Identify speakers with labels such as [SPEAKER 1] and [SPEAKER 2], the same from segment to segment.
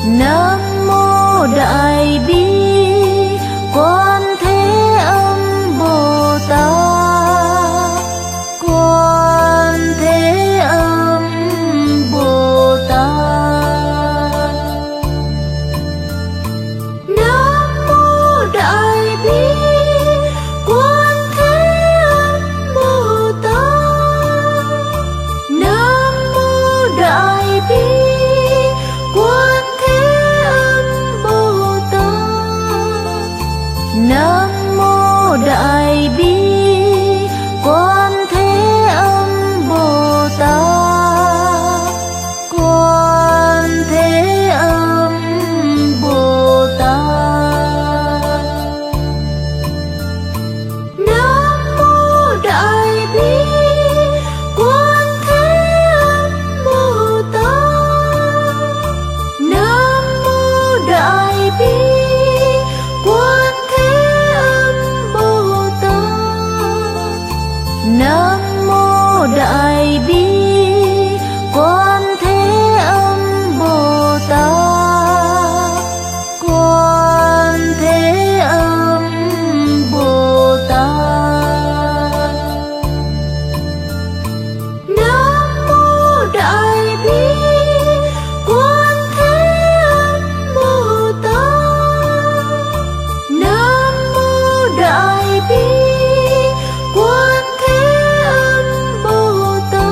[SPEAKER 1] Nam mô Đại Bi Quan Thế Âm Bồ Tát. Quan Thế Âm Bồ Tát. Nam mô Đại Bi Quan Thế Âm Bồ Tát. Nam mô Đại Bi Quan Thế Âm Bồ Tát. Nam mô Đại Bi Quan Thế Âm Bồ Tát. Quan Thế Âm Bồ Tát. Nam mô Đại Bi Quan Thế Âm Bồ Tát. Nam mô Đại Bi Quan Thế Âm Bồ Tát. Nam mô Đại Bi Quan Thế Âm Bồ Tát. Quan Thế Âm Bồ Tát. Nam mô Đại Bi Quan Thế Âm Bồ Tát. Nam mô Đại Bi Quan Thế Âm Bồ Tát.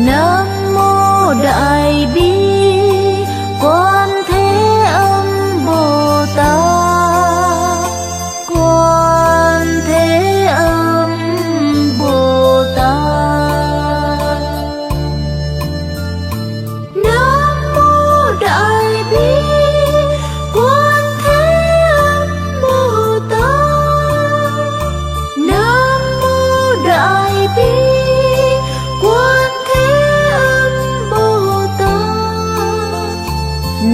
[SPEAKER 1] Nam mô Đại Bi Quan Thế Âm Bồ Tát. Quan Thế Âm Bồ Tát. Nam mô Đại Bi Quan Thế Âm Bồ Tát. Nam mô Đại Bi Quan Thế Âm Bồ Tát.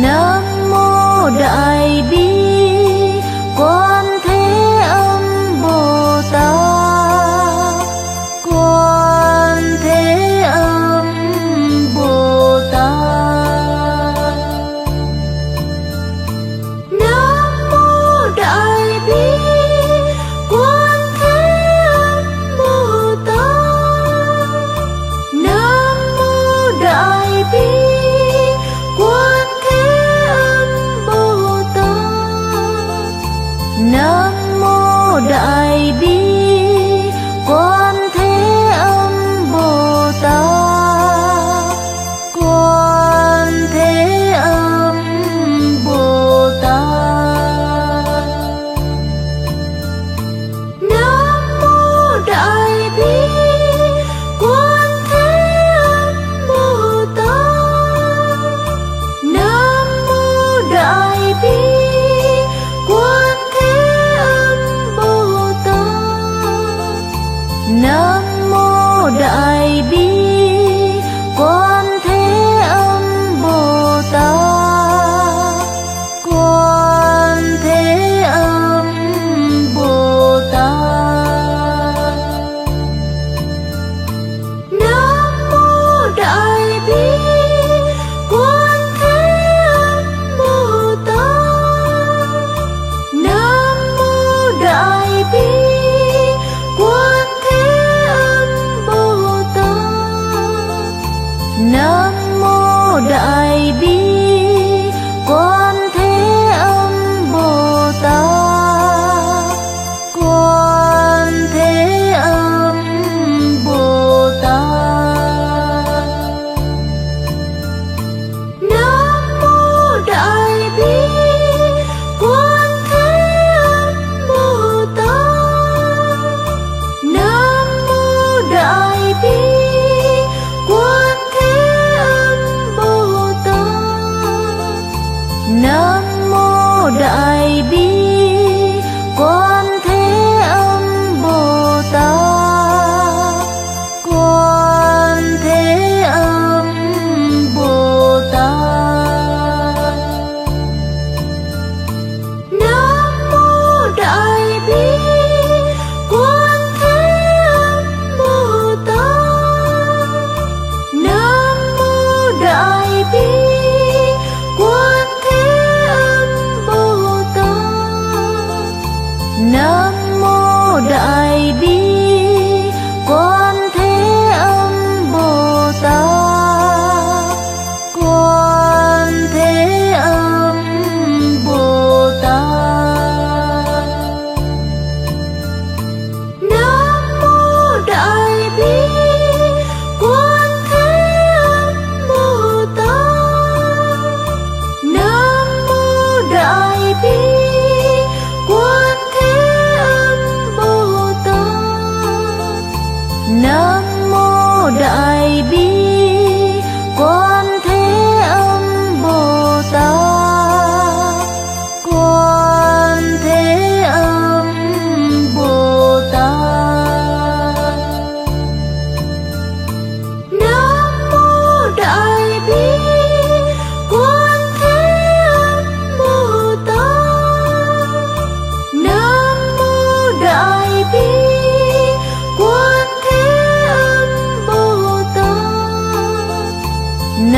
[SPEAKER 1] Nam mô Đại Bi Quan Thế Âm Bồ Tát. Quan Thế Âm Bồ Tát. Nam mô Đại Bi Quan Thế Âm Bồ Tát. Nam mô Đại Bi Quan Thế Âm Bồ Tát. Nam mô Đại Bi Quan Thế Âm Bồ Tát. Quan Thế Âm Bồ Tát. Nam mô Đại Bi Quan Thế Âm Bồ Tát. Nam mô Đại Bi Quan Thế Âm Bồ Tát. Nam mô Đại Bi Quan Thế Âm Bồ Tát. Quan Thế Âm Bồ Tát. Nam mô Đại Bi Quan Thế Âm Bồ Tát. Nam mô Đại Bi Quan Thế Âm Bồ Tát. Nam mô Đại Bi Quan Thế Âm Bồ Tát. Quan Thế Âm Bồ Tát. Nam mô Đại Bi Quan Thế Âm Bồ Tát. Nam mô Đại Bi Quan Thế Âm Bồ Tát.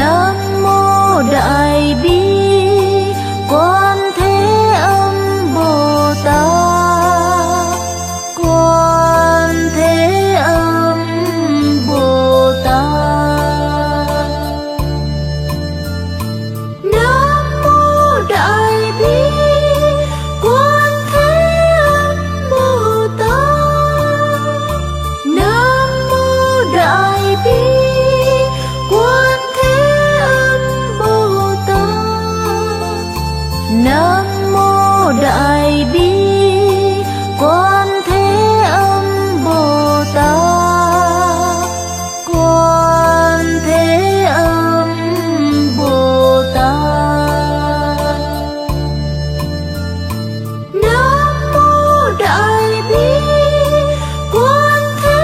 [SPEAKER 1] Nam mô Đại Bi Quan Thế Âm Bồ Tát. Quan Thế Âm Bồ Tát. Nam mô Đại Bi Quan Thế Âm Bồ Tát. Nam mô Đại Bi Quan Thế Âm Bồ Tát. Nam mô Đại Bi Quan Thế Âm Bồ Tát. Quan Thế Âm Bồ Tát. Nam mô Đại Bi Quan Thế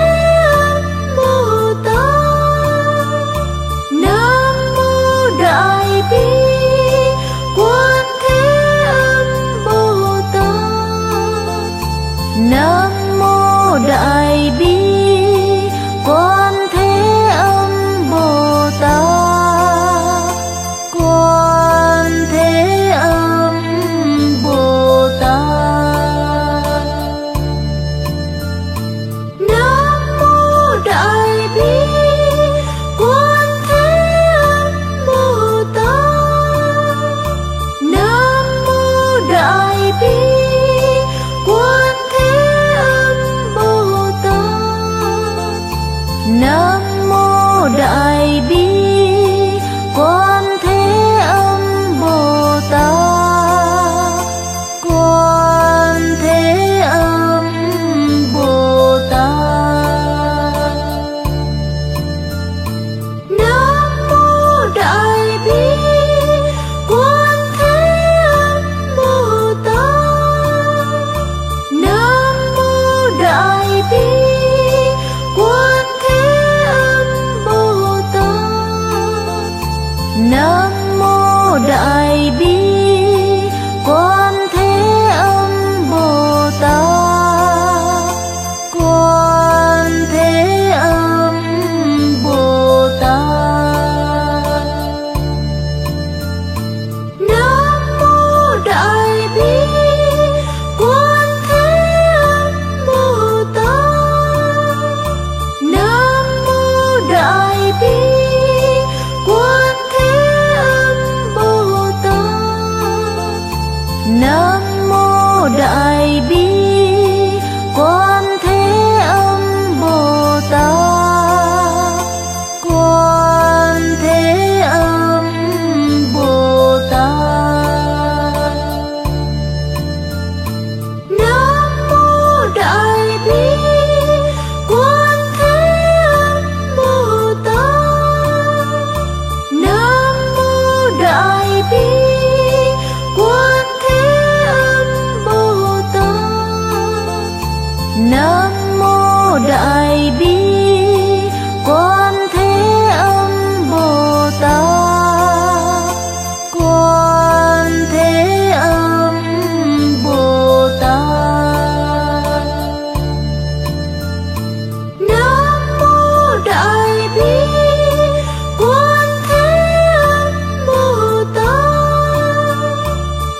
[SPEAKER 1] Âm Bồ Tát. Nam mô Đại Bi Quan Thế Âm Bồ Tát. Nam mô Đại Bi Quan Thế Âm Bồ Tát. Quan Thế Âm Bồ Tát. Nam mô Đại Bi Quan Thế Âm Bồ Tát. Nam mô Đại Bi Quan Thế Âm Bồ Tát. Nam mô Đại Bi Quan Thế Âm Bồ Tát. Quan Thế Âm Bồ Tát. Nam mô Đại Bi Quan Thế Âm Bồ Tát. Nam mô Đại Bi Quan Thế Âm Bồ Tát. Nam mô Đại Bi Quan Thế Âm Bồ Tát. Quan Thế Âm Bồ Tát. Nam mô Đại Bi Quan Thế Âm Bồ Tát. Nam mô Đại Bi Quan Thế Âm Bồ Tát. Nam mô Đại Bi Quan Thế Âm Bồ Tát. Quan Thế Âm Bồ Tát. Nam mô Đại Bi Quan Thế Âm Bồ Tát. Nam mô Đại Bi Quan Thế Âm Bồ Tát. Nam mô Đại Bi Quan Thế Âm Bồ Tát. Quan Thế Âm Bồ Tát. Nam mô Đại Bi Quan Thế Âm Bồ Tát.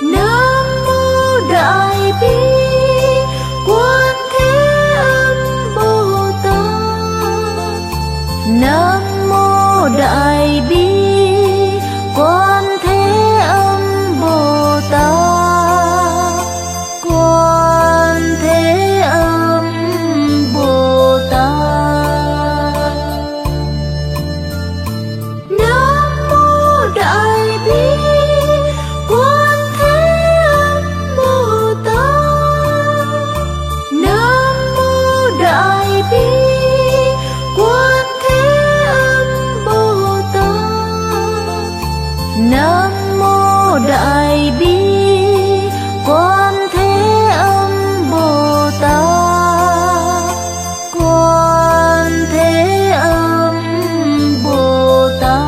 [SPEAKER 1] Nam mô Đại Bi Quan Thế Âm Bồ Tát. Nam mô Đại Bi Quan Thế Âm Bồ Tát. Quan Thế Âm Bồ Tát. Nam mô Đại Bi Quan Thế Âm Bồ Tát. Nam mô Đại Bi Quan Thế Âm Bồ Tát. Nam mô Đại Bi Quan Thế Âm Bồ Tát. Quan Thế Âm Bồ Tát.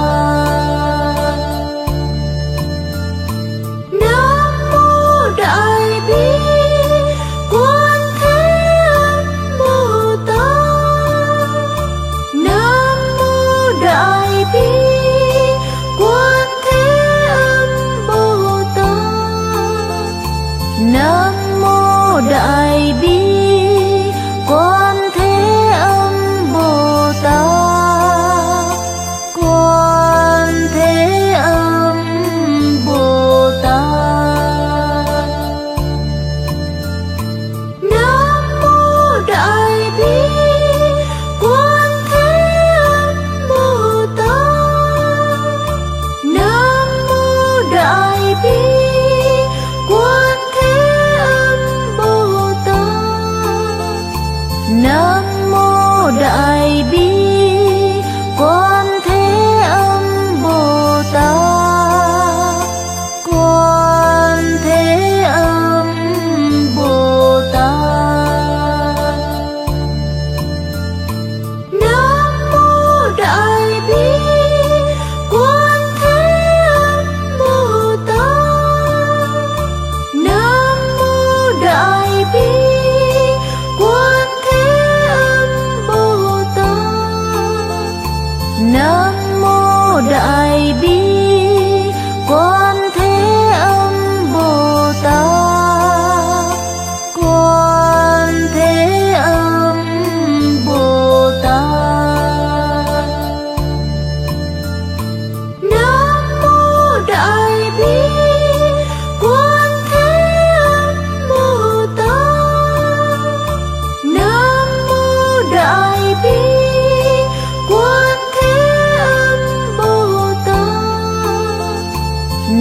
[SPEAKER 1] Nam mô Đại Bi Quan Thế Âm Bồ Tát. Nam mô Đại Bi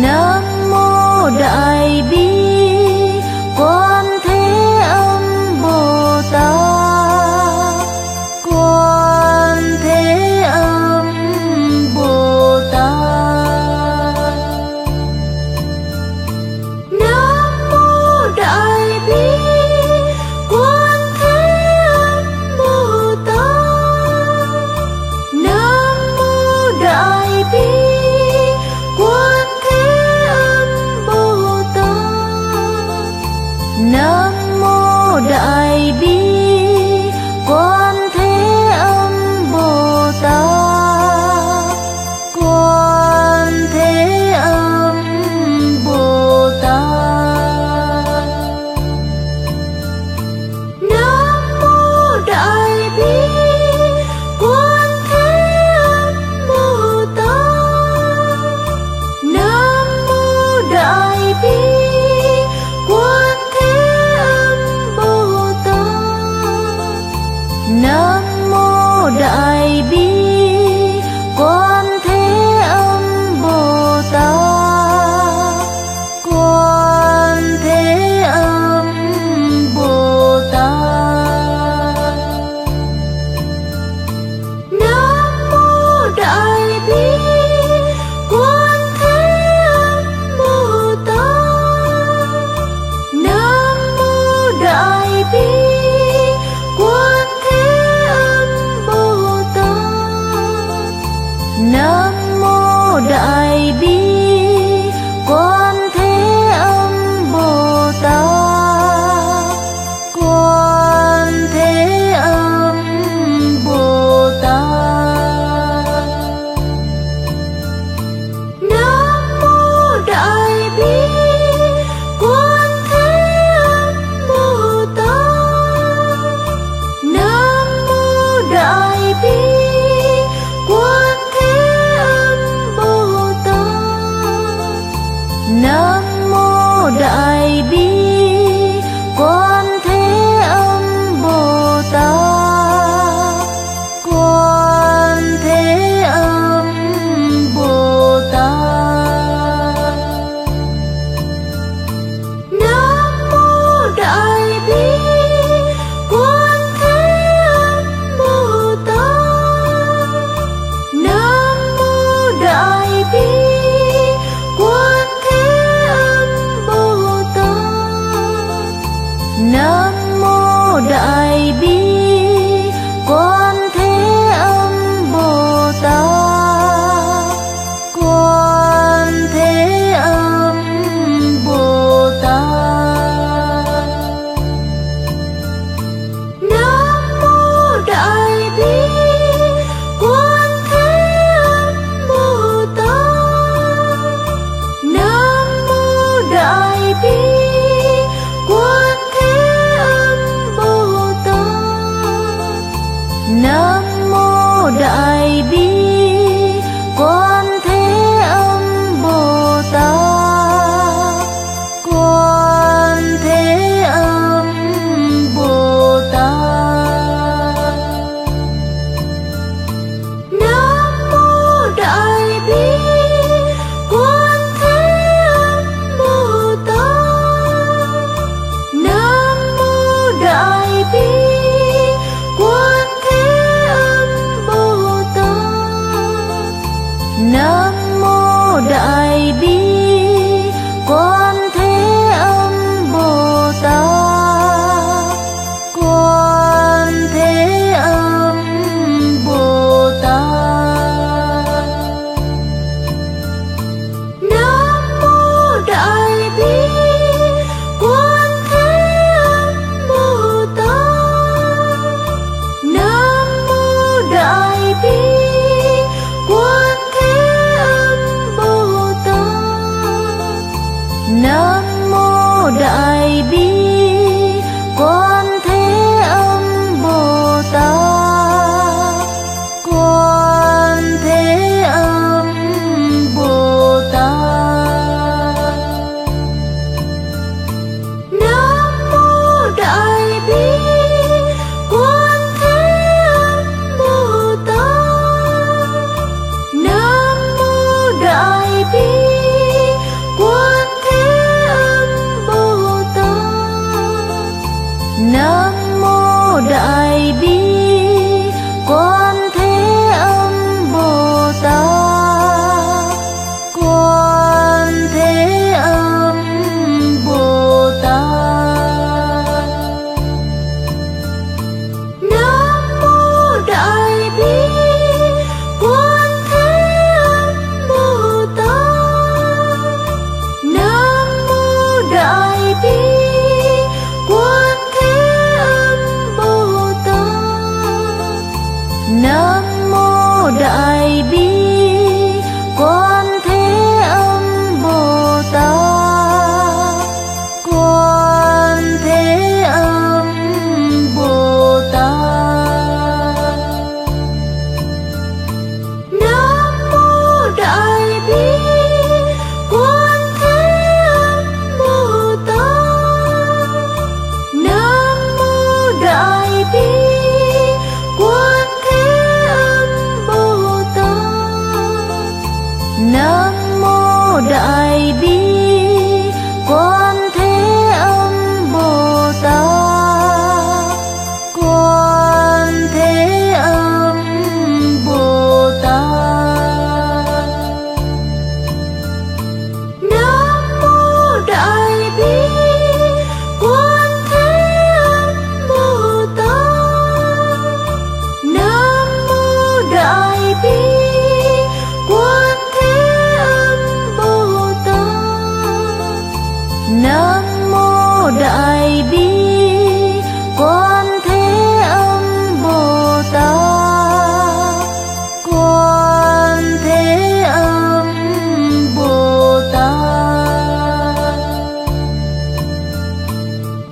[SPEAKER 1] Nam mô Đại Bi Quan Thế Âm Bồ Tát. Quan Thế Âm Bồ Tát. Nam mô Đại Bi Quan Thế Âm Bồ Tát. Nam mô Đại Bi Quan Thế Âm Bồ Tát. Nam mô Đại Bi Quan Thế Âm Bồ Tát. Quan Thế Âm Bồ Tát. Nam mô Đại Bi Quan Thế Âm Bồ Tát. Nam mô Đại Bi Quan Thế Âm Bồ Tát. Nam mô Đại Bi Quan Thế Âm Bồ Tát. Quan Thế Âm Bồ Tát. Nam mô Đại Bi Quan Thế Âm Bồ Tát. Nam mô Đại Bi Quan Thế Âm Bồ Tát. Nam mô Đại Bi Quan Thế Âm Bồ Tát. Quan Thế Âm Bồ Tát. Nam mô Đại Bi Quan Thế Âm Bồ Tát. Nam mô Đại Bi Quan Thế Âm Bồ Tát. Nam mô Đại Bi Quan Thế Âm Bồ Tát. Quan Thế Âm Bồ Tát. Nam mô Đại Bi Quan Thế Âm Bồ Tát. Nam mô Đại Bi Quan Thế Âm Bồ Tát. Đại Bi Quan Thế Âm Bồ Tát. Quan Thế Âm Bồ Tát. Nam mô Đại Bi Quan Thế Âm Bồ Tát. Nam mô Đại Bi Quan Thế Âm Bồ Tát. Nam mô Đại Bi Quan Thế Âm Bồ Tát. Quan Thế Âm Bồ Tát.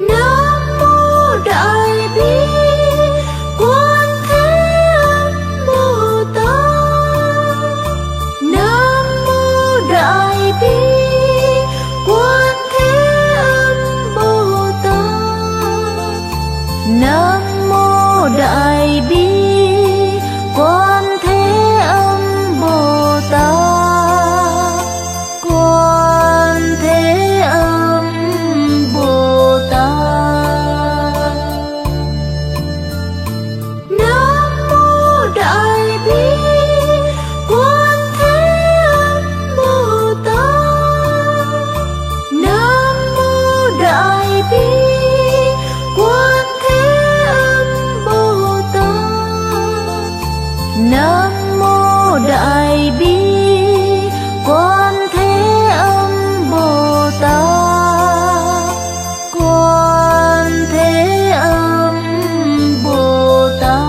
[SPEAKER 1] Nam mô Đại Bi Quan Thế Âm Bồ Tát. Nam mô Đại Bi Quan Thế Âm Bồ Tát. Nam mô Đại Bi Quan Thế Âm Bồ Tát. Quan Thế Âm Bồ Tát. Nam mô Đại Bi Quan Thế Âm Bồ Tát. Nam mô Đại Bi Quan Thế Âm Bồ Tát. Nam mô Đại Bi Quan Thế Âm Bồ Tát. Quan Thế Âm Bồ Tát.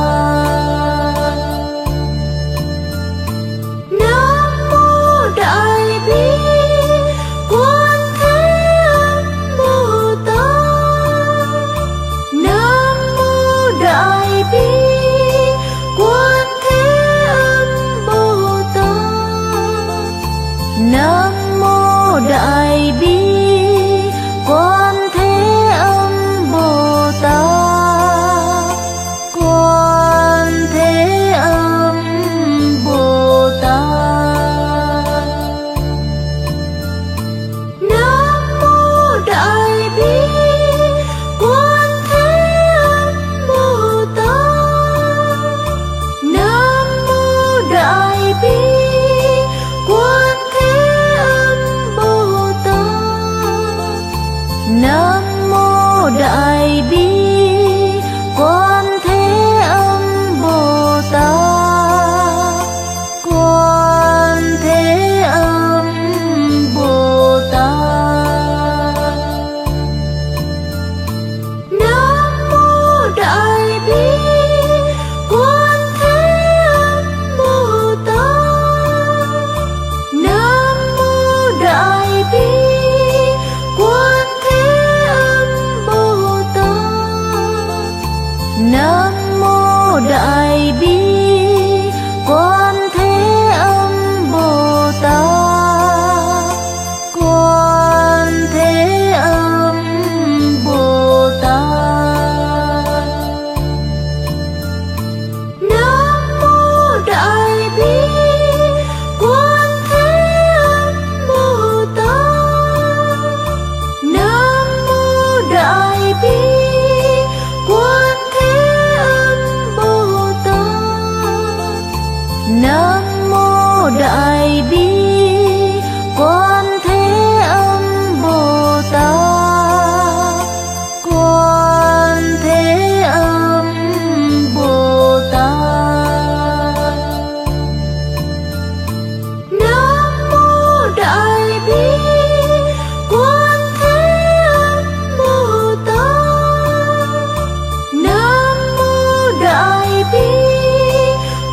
[SPEAKER 1] Nam mô Đại Bi Quan Thế Âm Bồ Tát. Nam mô Đại Bi Quan Thế Âm Bồ Tát. Nam mô Đại Bi Quan Thế Âm Bồ Tát. Quan Thế Âm Bồ Tát. Nam mô Đại Bi Quan Thế Âm Bồ Tát. Nam mô Đại Bi Quan Thế Âm Bồ Tát. Nam mô Đại Bi Quan Thế Âm Bồ Tát. Quan Thế Âm Bồ Tát. Nam mô Đại Bi Quan Thế Âm Bồ Tát. Nam mô Đại Bi Quan Thế Âm Bồ Tát. Nam mô Đại Bi Quan Thế Âm Bồ Tát. Quan Thế Âm Bồ Tát. Nam mô Đại Bi Quan Thế Âm Bồ Tát. Nam mô Đại Bi Quan Thế Âm Bồ Tát. Nam mô Đại Bi Quan Thế Âm Bồ Tát. Quan Thế Âm Bồ Tát. Nam mô Đại Bi Quan Thế Âm Bồ Tát. Nam mô Đại Bi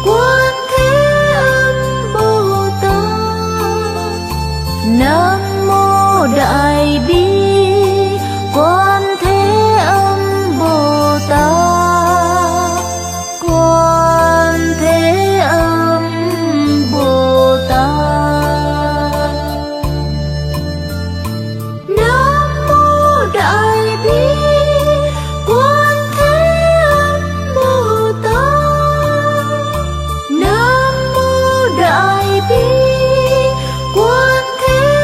[SPEAKER 1] Quan Thế Âm Bồ Tát. Nam mô Đại Bi Quan Thế Âm Bồ Tát. Quan Thế Âm Bồ Tát. Nam mô Đại Bi Quan Thế Âm Bồ Tát. Nam mô Đại Bi Quan Thế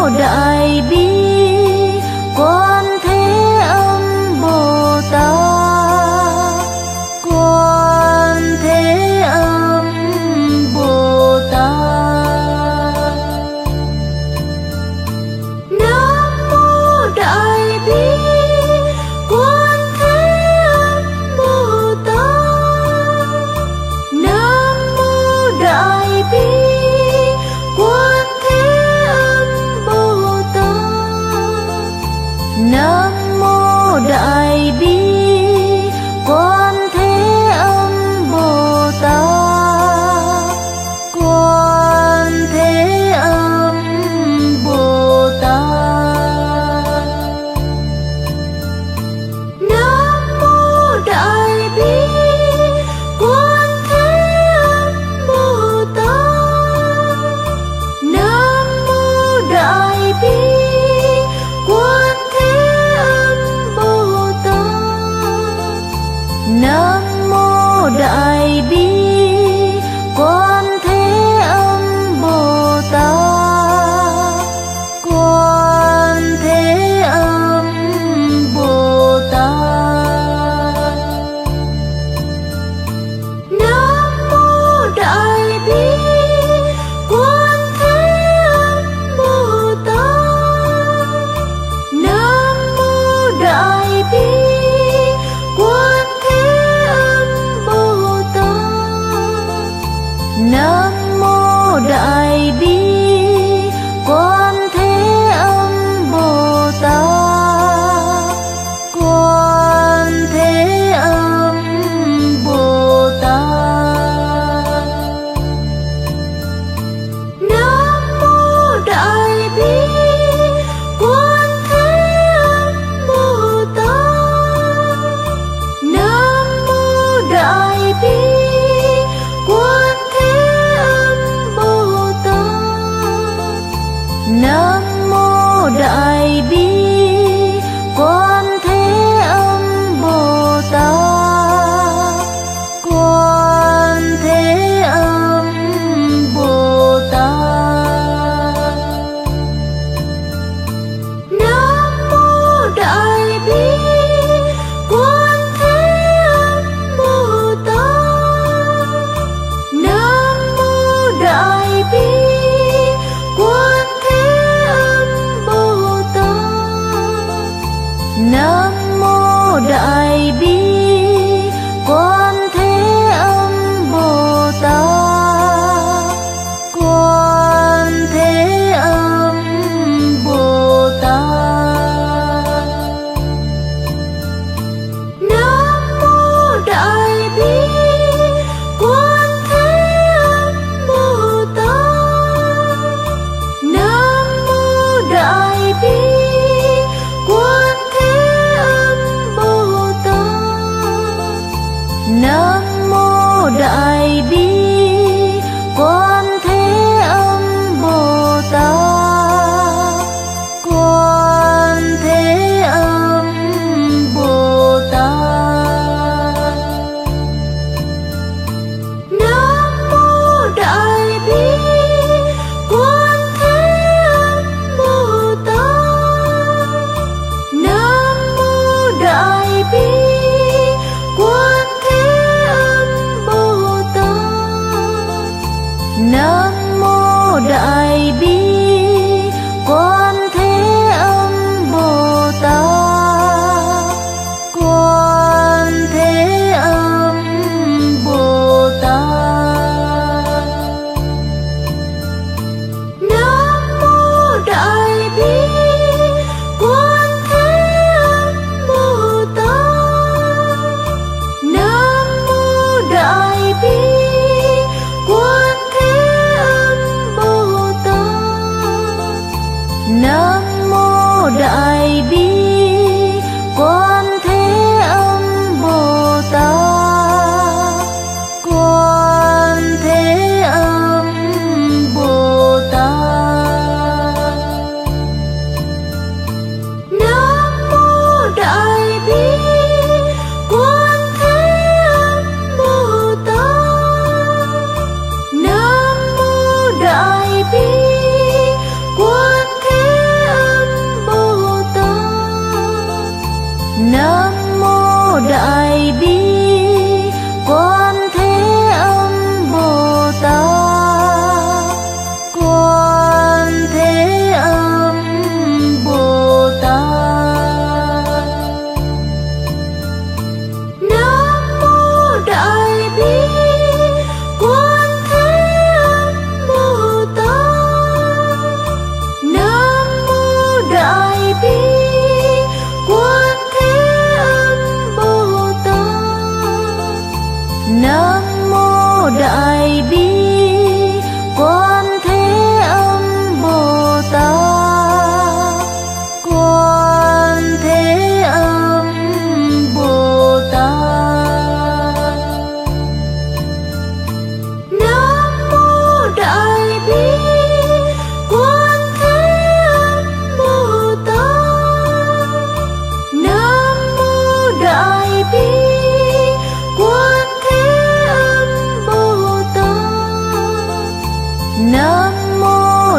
[SPEAKER 1] Đại Bi Quan Thế Âm Bồ Tát, Quan Thế Âm Bồ Tát. Nam mô Đại Bi Quan Thế Âm Bồ Tát. Nam mô Đại Bi Quan Thế Âm Bồ Tát.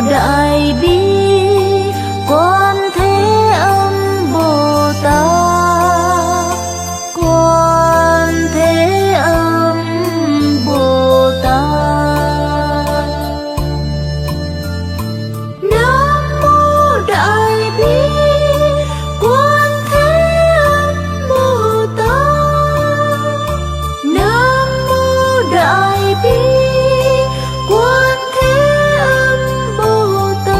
[SPEAKER 1] Đại Bi Quan Thế Âm Bồ Tát. Quan Thế Âm Bồ Tát. Nam mô Đại Bi Quan Thế Âm Bồ Tát. Nam mô Đại Bi Quan Thế Âm Bồ Tát.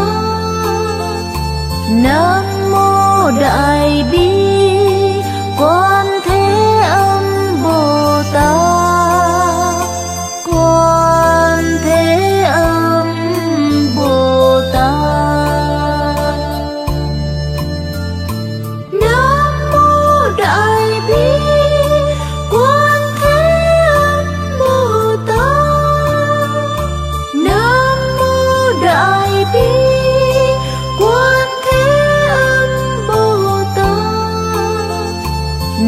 [SPEAKER 1] Nam mô Đại Bi Quan Thế Âm Bồ Tát. Quan Thế Âm Bồ Tát. Nam mô Đại Bi Quan Thế Âm Bồ Tát. Nam mô Đại Bi Quan Thế Âm Bồ Tát.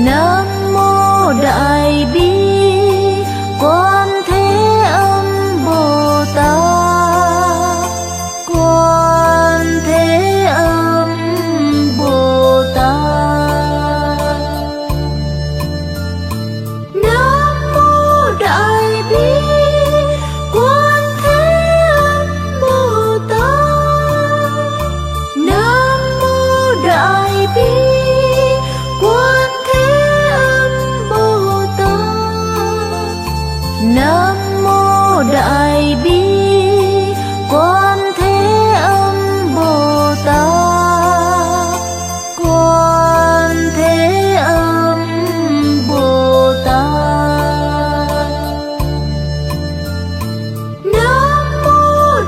[SPEAKER 1] Nam mô Đại Bi Quan Thế Âm Bồ Tát. Quan Thế Âm Bồ Tát. Nam mô Đại Bi Quan Thế Âm Bồ Tát. Nam mô Đại Bi Quan Thế Âm Bồ Tát. Nam mô Đại Bi Quan Thế Âm Bồ Tát. Quan Thế Âm Bồ Tát. Nam mô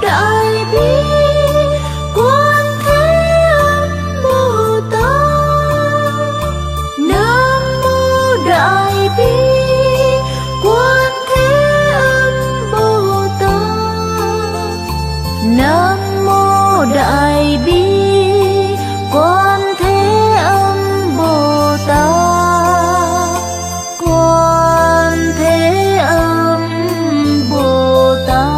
[SPEAKER 1] Đại Bi Quan Thế Âm Bồ Tát. Nam mô Đại Bi Quan Thế Âm Bồ Tát. Nam mô Đại Bi Quan Thế Âm Bồ Tát. Quan Thế Âm Bồ Tát.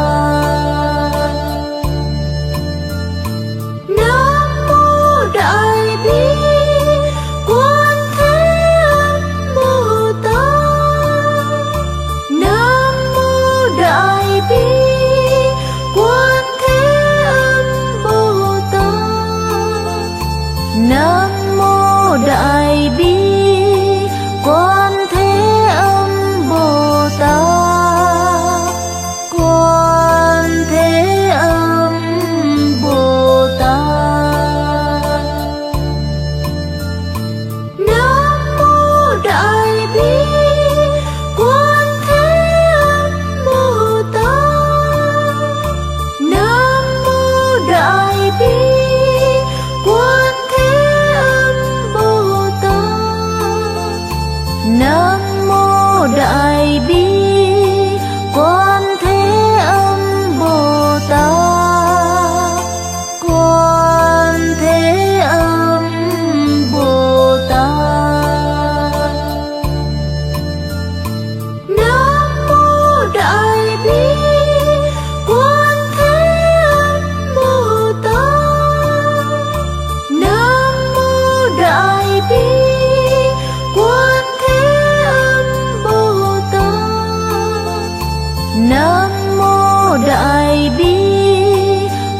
[SPEAKER 1] Nam mô Đại Bi Quan Thế Âm Bồ Tát. Nam mô Đại Bi Quan Thế Âm Bồ Tát. Nam mô Đại Bi Quan Thế Âm Bồ Tát. Quan Thế Âm Bồ Tát. Nam mô Đại Bi Quan Thế Âm Bồ Tát. Nam mô Đại Bi Quan Thế Âm Bồ Tát. Nam mô Đại Bi Quan Thế Âm Bồ Tát. Quan Thế Âm Bồ Tát. Nam mô Đại Bi Quan Thế Âm Bồ Tát. Nam mô Đại Bi Quan Thế Âm Bồ Tát. Nam mô Đại Bi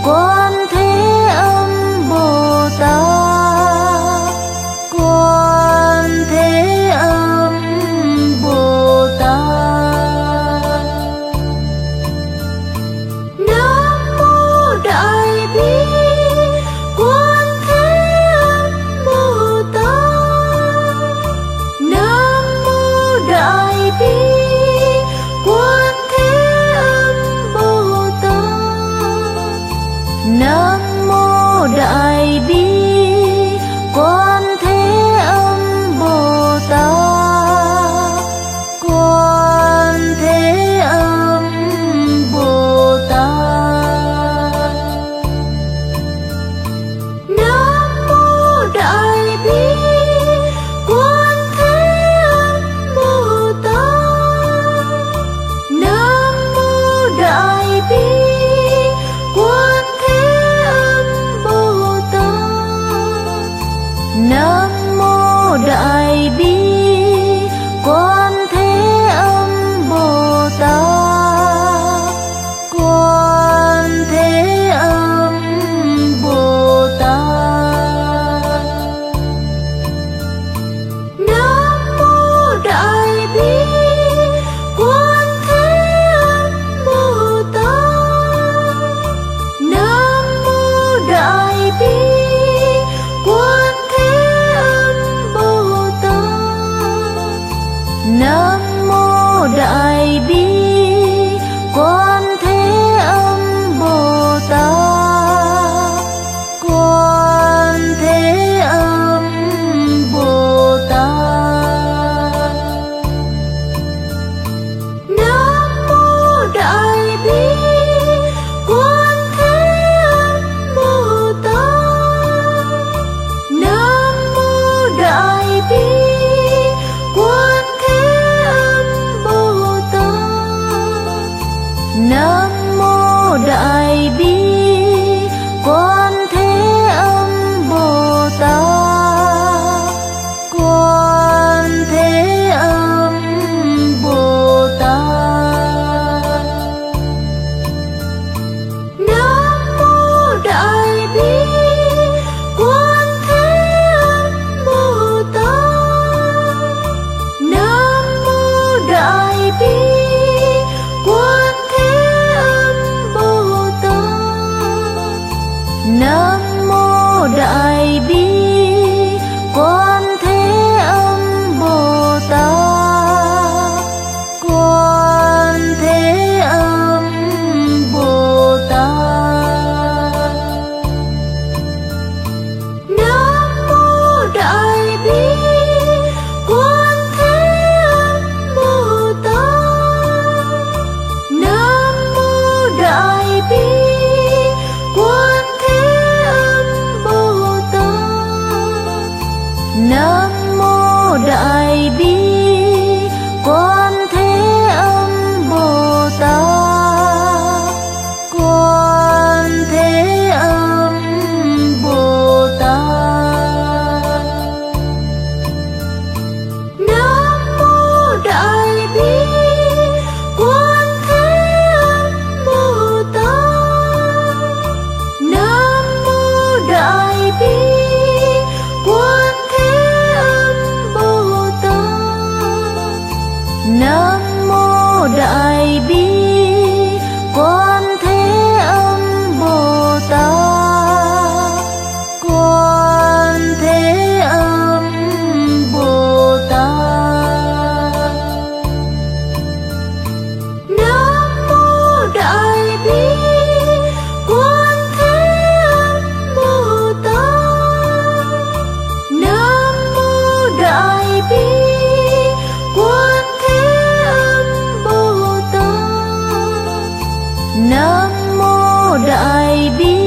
[SPEAKER 1] Quan Thế Âm Bồ Tát. Quan Thế Âm Bồ Tát. Nam mô Đại Bi Quan Thế Âm Bồ Tát. Nam mô Đại Bi Quan Thế Âm Bồ Tát. Nam mô Đại Bi Quan Thế Âm Bồ Tát. Quan Thế Âm Bồ Tát. Nam mô Đại Bi Quan Thế Âm Bồ Tát. Nam mô Đại Bi Quan Thế Đại Bi Quan Thế Âm Bồ Tát. Quan Thế Âm Bồ Tát. Nam mô Đại Bi Quan Thế Âm Bồ Tát. Nam mô Đại Bi Quan Thế Âm Bồ Tát. Nam mô Đại Bi Quan Thế Âm Bồ Tát. Quan Thế Âm Bồ Tát. Nam mô Đại Bi Quan Thế Âm Bồ Tát. Nam mô Đại Bi Quan Thế Âm Bồ Tát. Nam mô Đại Bi Quan Thế Âm Bồ Tát. Quan Thế Âm Bồ Tát. Nam mô Đại Bi Quan Thế Âm Bồ Tát. Nam mô Đại Bi Quan Thế Âm Bồ Tát. Nam mô Đại Bi